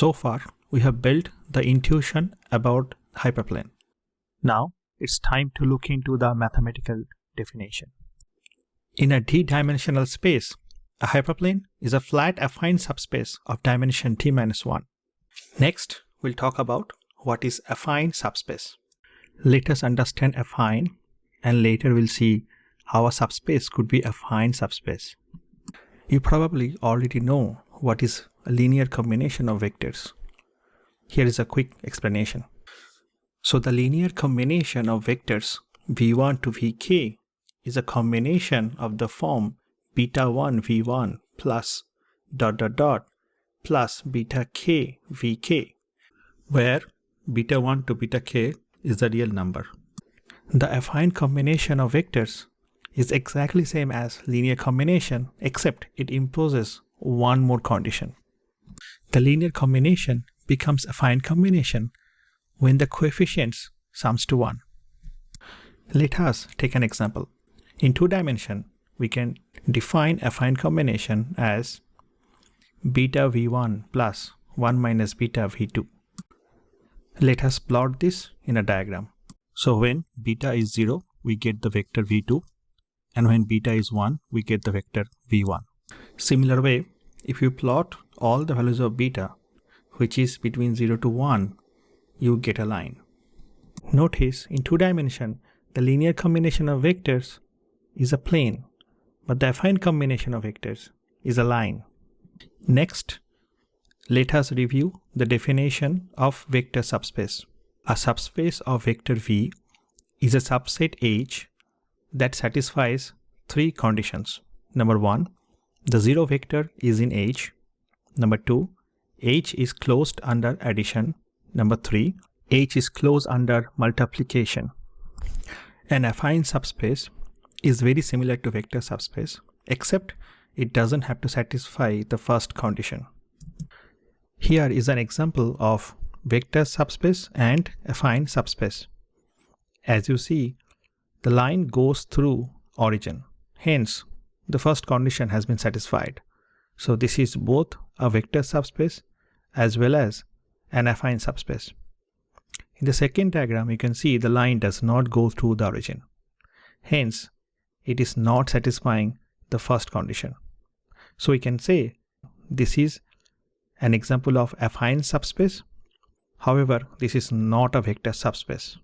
So far, we have built the intuition about hyperplane. Now, it's time to look into the mathematical definition. In a d-dimensional space, a hyperplane is a flat affine subspace of dimension t-1. Next, we'll talk about what is affine subspace. Let us understand affine, and later we'll see how a subspace could be affine subspace. You probably already know what is a linear combination of vectors. Here is a quick explanation. So the linear combination of vectors v1 to vk is a combination of the form beta 1 v1 plus ... plus beta k vk, where beta 1 to beta k is the real number. The affine combination of vectors is exactly same as linear combination, except it imposes one more condition. The linear combination becomes affine combination when the coefficients sums to 1. Let us take an example. In 2 dimension, we can define affine combination as beta v1 plus 1 minus beta v2. Let us plot this in a diagram. So when beta is 0, we get the vector v2, and when beta is 1, we get the vector v1. Similar way, if you plot all the values of beta, which is between 0 to 1, you get a line. Notice in 2 dimension, the linear combination of vectors is a plane, but the affine combination of vectors is a line. Next, let us review the definition of vector subspace. A subspace of vector v is a subset H that satisfies 3 conditions. Number 1, the 0 vector is in H. Number 2, H is closed under addition. Number 3, H is closed under multiplication. An affine subspace is very similar to vector subspace, except it doesn't have to satisfy the first condition. Here is an example of vector subspace and affine subspace. As you see, the line goes through origin. Hence, the first condition has been satisfied. So this is both a vector subspace as well as an affine subspace. In the second diagram, you can see the line does not go through the origin. Hence, it is not satisfying the first condition. So we can say this is an example of affine subspace. However, this is not a vector subspace.